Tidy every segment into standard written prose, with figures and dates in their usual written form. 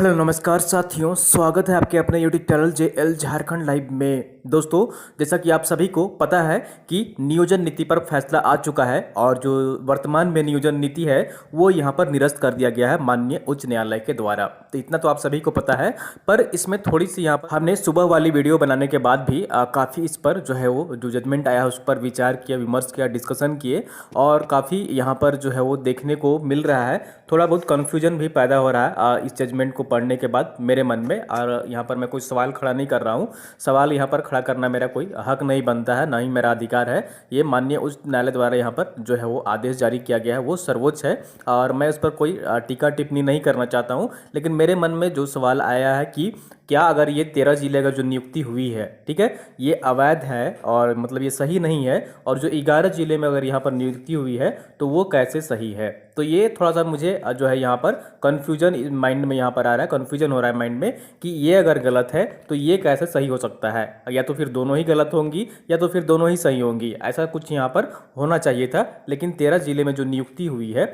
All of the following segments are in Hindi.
हेलो नमस्कार साथियों, स्वागत है आपके अपने YouTube channel JL Jharkhand live में। दोस्तों, जैसा कि आप सभी को पता है कि नियोजन नीति पर फैसला आ चुका है और जो वर्तमान में नियोजन नीति है वो यहाँ पर निरस्त कर दिया गया है माननीय उच्च न्यायालय के द्वारा। तो इतना तो आप सभी को पता है, पर इसमें थोड़ी सी यहाँ पर हमने सुबह वाली वीडियो बनाने के बाद भी काफ़ी इस पर जो है वो जो जजमेंट आया है उस पर विचार किया, विमर्श किया, डिस्कशन किए और काफ़ी यहाँ पर जो है वो देखने को मिल रहा है। थोड़ा बहुत कन्फ्यूजन भी पैदा हो रहा है इस जजमेंट को पढ़ने के बाद मेरे मन में। और यहाँ पर मैं कोई सवाल खड़ा नहीं कर रहा हूँ, सवाल यहाँ पर खड़ा करना मेरा कोई हक नहीं बनता है, ना ही मेरा अधिकार है। ये माननीय उच्च न्यायालय द्वारा यहाँ पर जो है वो आदेश जारी किया गया है, वो सर्वोच्च है और मैं उस पर कोई टीका टिप्पणी नहीं करना चाहता हूँ। लेकिन मेरे मन में जो सवाल आया है कि क्या अगर ये 13 जिले का जो नियुक्ति हुई है, ठीक है, ये अवैध है और मतलब ये सही नहीं है, और जो 11 जिले में अगर यहाँ पर नियुक्ति हुई है तो वो कैसे सही है। तो ये थोड़ा सा मुझे जो है यहाँ पर कन्फ्यूजन माइंड में यहाँ पर आ रहा है, कन्फ्यूजन हो रहा है माइंड में कि ये अगर गलत है तो ये कैसे सही हो सकता है। या तो फिर दोनों ही गलत होंगी या तो फिर दोनों ही सही होंगी, ऐसा कुछ यहाँ पर होना चाहिए था। लेकिन 13 जिले में जो नियुक्ति हुई है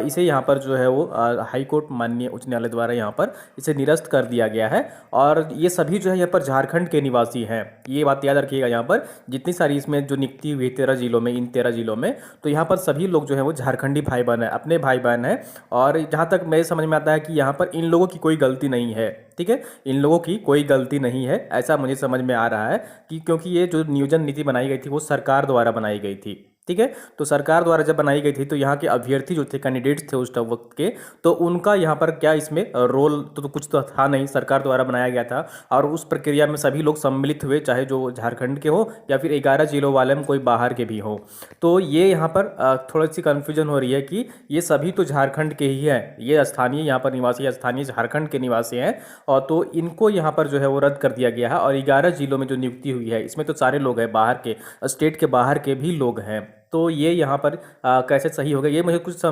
इसे यहाँ पर जो है वो हाई कोर्ट माननीय उच्च न्यायालय द्वारा यहाँ पर इसे निरस्त कर दिया गया है। और ये सभी जो है यहाँ पर झारखंड के निवासी हैं, ये बात याद रखिएगा। यहाँ पर जितनी सारी इसमें जो नियुक्ति हुई 13 जिलों में, इन 13 जिलों में, तो यहाँ पर सभी लोग जो है वो झारखंडी भाई बहन है, अपने भाई बहन है। और जहाँ तक मेरे समझ में आता है कि यहाँ पर इन लोगों की कोई गलती नहीं है, ठीक है, इन लोगों की कोई गलती नहीं है, ऐसा मुझे समझ में आ रहा है कि क्योंकि ये जो नियोजन नीति बनाई गई थी वो सरकार द्वारा बनाई गई थी, ठीक है। तो सरकार द्वारा जब बनाई गई थी तो यहाँ के अभ्यर्थी जो थे, कैंडिडेट्स थे उस वक्त के, तो उनका यहाँ पर क्या इसमें रोल तो कुछ तो था नहीं, सरकार द्वारा बनाया गया था और उस प्रक्रिया में सभी लोग सम्मिलित हुए, चाहे जो झारखंड के हो या फिर 11 जिलों वाले में कोई बाहर के भी हो। तो ये यहाँ पर थोड़ी सी कन्फ्यूजन हो रही है कि ये सभी तो झारखंड के ही हैं, ये स्थानीय यहाँ पर निवासी, स्थानीय झारखंड के निवासी हैं, और तो इनको यहाँ पर जो है वो रद्द कर दिया गया है। और 11 जिलों में जो नियुक्ति हुई है इसमें तो सारे लोग हैं, बाहर के, स्टेट के बाहर के भी लोग हैं। तो ये यहाँ पर कैसे सही होगा, ये मुझे कुछ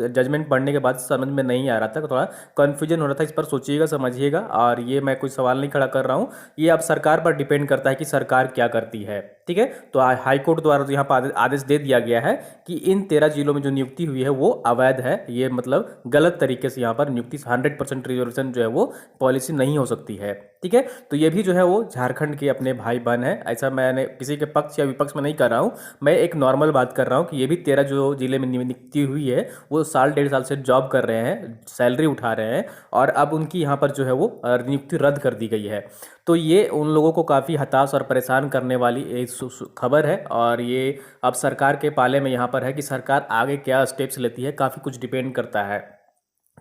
जजमेंट पढ़ने के बाद समझ में नहीं आ रहा था, थोड़ा कन्फ्यूजन हो रहा था। इस पर सोचिएगा, समझिएगा। और ये मैं कोई सवाल नहीं खड़ा कर रहा हूँ, ये अब सरकार पर डिपेंड करता है कि सरकार क्या करती है, ठीक है। तो हाई कोर्ट द्वारा तो यहाँ पर आदेश दे दिया गया है कि इन 13 जिलों में जो नियुक्ति हुई है वो अवैध है, ये मतलब गलत तरीके से यहाँ पर नियुक्ति 100% रिजर्वेशन जो है वो पॉलिसी नहीं हो सकती है, ठीक है। तो ये भी जो है वो झारखंड के अपने भाई बहन है, ऐसा मैंने किसी के पक्ष या विपक्ष में नहीं कर रहा हूँ, मैं एक नॉर्मल बात कर रहा हूँ कि ये भी 13 जो जिले में नियुक्ति हुई है वो साल 1.5 साल से जॉब कर रहे हैं, सैलरी उठा रहे हैं, और अब उनकी यहाँ पर जो है वो नियुक्ति रद्द कर दी गई है। तो ये उन लोगों को काफ़ी हताश और परेशान करने वाली एक खबर है, और ये अब सरकार के पाले में यहाँ पर है कि सरकार आगे क्या स्टेप्स लेती है, काफ़ी कुछ डिपेंड करता है,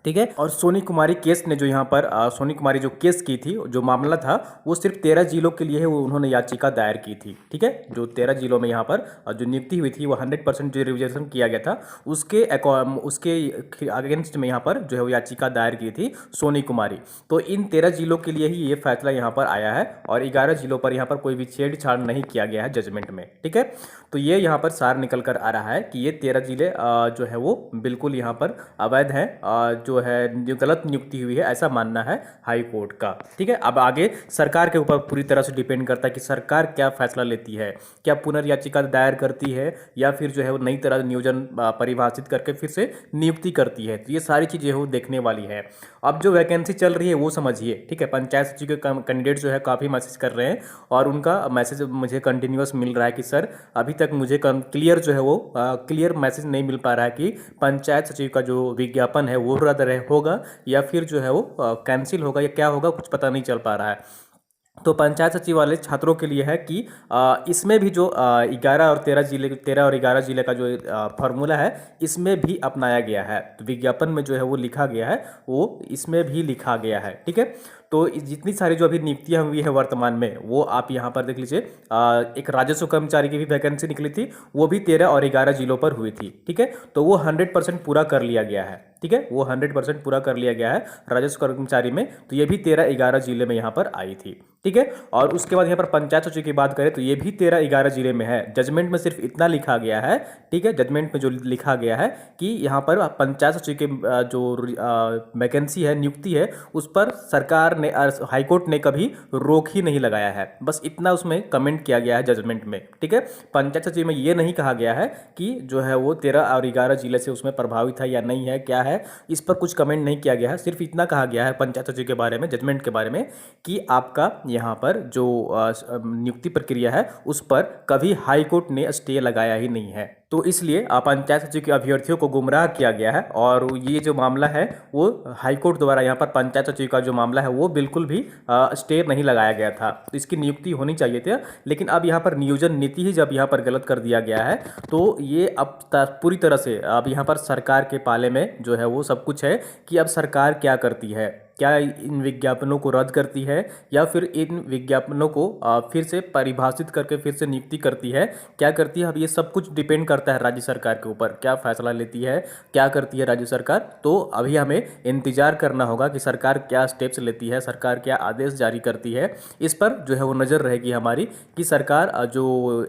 ठीक है। और सोनी कुमारी केस ने जो यहाँ पर सोनी कुमारी जो केस की थी, जो मामला था, वो सिर्फ 13 जिलों के लिए है, वो उन्होंने याचिका दायर की थी, ठीक है। जो 13 जिलों में यहाँ पर जो नियुक्ति हुई थी वो 100% जो रिजर्वेशन किया गया था उसके अगेंस्ट में यहाँ पर जो है वो याचिका दायर की थी सोनी कुमारी। तो इन 13 जिलों के लिए ही ये फैसला यहाँ पर आया है और 11 जिलों पर यहाँ पर कोई भी छेड़छाड़ नहीं किया गया है जजमेंट में, ठीक है। तो ये यहाँ पर सार निकल कर आ रहा है कि ये 13 जिले जो है वो बिल्कुल यहाँ पर अवैध हैं, जो है जो गलत नियुक्ति हुई है, ऐसा मानना है हाई कोर्ट का, ठीक है। अब आगे सरकार के ऊपर पूरी तरह से डिपेंड करता है कि सरकार क्या फैसला लेती है, क्या पुनर्याचिका दायर करती है या फिर जो है वो नई तरह नियोजन परिभाषित करके फिर से नियुक्ति करती है। तो ये सारी चीज़ें वो देखने वाली है। अब जो वैकेंसी चल रही है वो समझिए, ठीक है। पंचायत सचिव के कैंडिडेट जो है काफ़ी मैसेज कर रहे हैं और उनका मैसेज मुझे कंटिन्यूअस मिल रहा है कि सर अभी तक मुझे क्लियर जो है वो क्लियर मैसेज नहीं मिल पा रहा है कि पंचायत सचिव का जो विज्ञापन है वो रद्द होगा या फिर जो है वो कैंसिल होगा या क्या होगा, कुछ पता नहीं चल पा रहा है। तो पंचायत सचिव वाले छात्रों के लिए है कि इसमें भी जो 11 और 11 जिले का जो फार्मूला है इसमें भी अपनाया गया है। तो विज्ञापन में जो है वो लिखा गया है वो इसमें भी लिखा गया है, ठीक है। तो जितनी सारी जो अभी नियुक्तियां हुई है वर्तमान में वो आप यहाँ पर देख लीजिए। एक राजस्व कर्मचारी की भी वैकेंसी निकली थी, वो भी 13 और 11 जिलों पर हुई थी, ठीक है। तो वो 100% पूरा कर लिया गया है, ठीक है, वो 100% पूरा कर लिया गया है राजस्व कर्मचारी में। तो ये भी 13-11 जिले में यहाँ पर आई थी, ठीक है। और उसके बाद यहाँ पर पंचायत सचिव की बात करें तो ये भी 13-11 जिले में है। जजमेंट में सिर्फ इतना लिखा गया है, ठीक है, जजमेंट में जो लिखा गया है कि यहाँ पर पंचायत सचिव के जो वैकेंसी है, नियुक्ति है, उस पर सरकार हाईकोर्ट ने कभी रोक ही नहीं लगाया है। बस इतना उसमें कमेंट किया गया है जजमेंट में, ठीक है। पंचायत सचिव में ये नहीं कहा गया है कि जो है वो 13 और 11 जिले से उसमें प्रभावित है या नहीं है, क्या है, इस पर कुछ कमेंट नहीं किया गया है। सिर्फ इतना कहा गया है पंचायत सचिव के बारे में, जजमेंट के बारे में, कि आपका यहाँ पर जो नियुक्ति प्रक्रिया है उस पर कभी हाई कोर्ट ने स्टे लगाया ही नहीं है। तो इसलिए पंचायत सचिव के अभ्यर्थियों को गुमराह किया गया है और ये जो मामला है वो हाईकोर्ट द्वारा यहाँ पर पंचायत सचिव का जो मामला है वो बिल्कुल भी स्टे नहीं लगाया गया था। तो इसकी नियुक्ति होनी चाहिए थी, लेकिन अब यहाँ पर नियोजन नीति ही जब यहाँ पर गलत कर दिया गया है तो ये अब पूरी तरह से अब यहाँ पर सरकार के पाले में जो है वो सब कुछ है कि अब सरकार क्या करती है, क्या इन विज्ञापनों को रद्द करती है या फिर इन विज्ञापनों को फिर से परिभाषित करके फिर से नियुक्ति करती है, क्या करती है। अब ये सब कुछ डिपेंड करता है राज्य सरकार के ऊपर, क्या फैसला लेती है, क्या करती है राज्य सरकार। तो अभी हमें इंतजार करना होगा कि सरकार क्या स्टेप्स लेती है, सरकार क्या आदेश जारी करती है। इस पर जो है वो नज़र रहेगी हमारी कि सरकार जो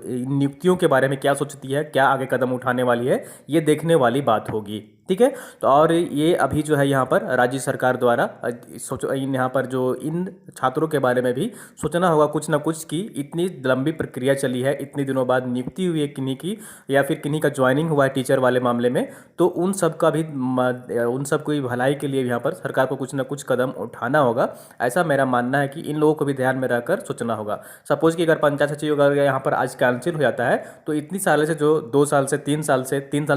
नियुक्तियों के बारे में क्या सोचती है, क्या आगे कदम उठाने वाली है, ये देखने वाली बात होगी, ठीक है। तो और ये अभी जो है यहाँ पर राज्य सरकार द्वारा यहाँ पर जो इन छात्रों के बारे में भी सोचना होगा कुछ ना कुछ कि इतनी लंबी प्रक्रिया चली है, इतने दिनों बाद नियुक्ति हुई है किन्हीं की या फिर किन्हीं का ज्वाइनिंग हुआ है टीचर वाले मामले में, तो उन सब का भी उन सब की भलाई के लिए यहाँ पर सरकार को कुछ ना कुछ कदम उठाना होगा। ऐसा मेरा मानना है कि इन लोगों को भी ध्यान में रखकर सोचना होगा। सपोज कि अगर पंचायत सचिव अगर यहाँ पर आज कैंसिल हो जाता है तो इतनी साल से जो 2 साल से 3 साल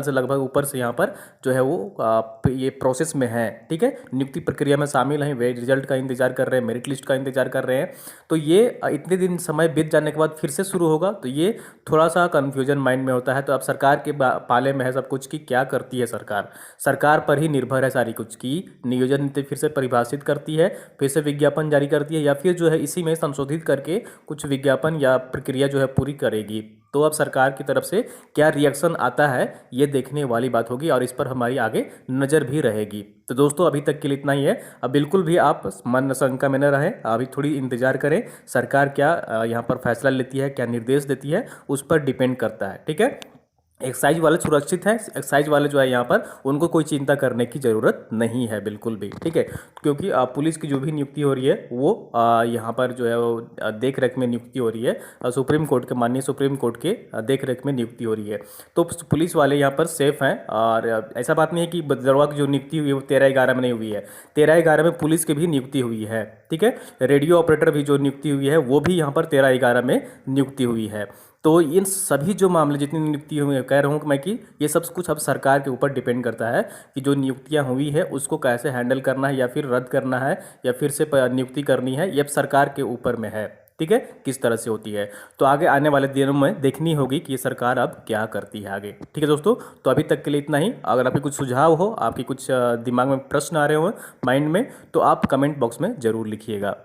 से लगभग ऊपर से यहाँ पर जो है वो ये प्रोसेस में है, ठीक है, नियुक्ति प्रक्रिया में शामिल हैं, वे रिजल्ट का इंतजार कर रहे हैं, मेरिट लिस्ट का इंतजार कर रहे हैं। तो ये इतने दिन समय बीत जाने के बाद फिर से शुरू होगा, तो ये थोड़ा सा कन्फ्यूजन माइंड में होता है। तो अब सरकार के पाले में है सब कुछ कि क्या करती है सरकार पर ही निर्भर है सारी कुछ की नियोजन नीति फिर से परिभाषित करती है, फिर से विज्ञापन जारी करती है या फिर जो है इसी में संशोधित करके कुछ विज्ञापन या प्रक्रिया जो है पूरी करेगी। तो अब सरकार की तरफ से क्या रिएक्शन आता है ये देखने वाली बात होगी और इस पर हमारी आगे नज़र भी रहेगी। तो दोस्तों अभी तक के लिए इतना ही है। अब बिल्कुल भी आप मन शंका में न रहें, अभी थोड़ी इंतजार करें सरकार क्या यहाँ पर फैसला लेती है, क्या निर्देश देती है, उस पर डिपेंड करता है, ठीक है। एक्साइज वाले सुरक्षित हैं, एक्साइज वाले जो है यहाँ पर उनको कोई चिंता करने की ज़रूरत नहीं है बिल्कुल भी, ठीक है, क्योंकि पुलिस की जो भी नियुक्ति हो रही है वो यहाँ पर जो है वो देख रेख में नियुक्ति हो रही है, सुप्रीम कोर्ट के माननीय सुप्रीम कोर्ट के देख रेख में नियुक्ति हो रही है। तो पुलिस वाले यहाँ पर सेफ हैं और ऐसा बात नहीं है कि दरोगा की जो नियुक्ति हुई है वो 13-11 में नहीं हुई है, 13-11 में पुलिस की भी नियुक्ति हुई है, ठीक है। रेडियो ऑपरेटर भी जो नियुक्ति हुई है वो भी यहाँ पर 13-11 में नियुक्ति हुई है। तो इन सभी जो मामले जितनी नियुक्ति हुई है, कह रहा हूँ कि मैं कि ये सब कुछ अब सरकार के ऊपर डिपेंड करता है कि जो नियुक्तियाँ हुई है उसको कैसे हैंडल करना है या फिर रद्द करना है या फिर से नियुक्ति करनी है, ये सरकार के ऊपर में है, ठीक है, किस तरह से होती है। तो आगे आने वाले दिनों में देखनी होगी कि ये सरकार अब क्या करती है आगे, ठीक है दोस्तों। तो अभी तक के लिए इतना ही। अगर आपके कुछ सुझाव हो, आपकी कुछ दिमाग में प्रश्न आ रहे हो माइंड में, तो आप कमेंट बॉक्स में ज़रूर लिखिएगा।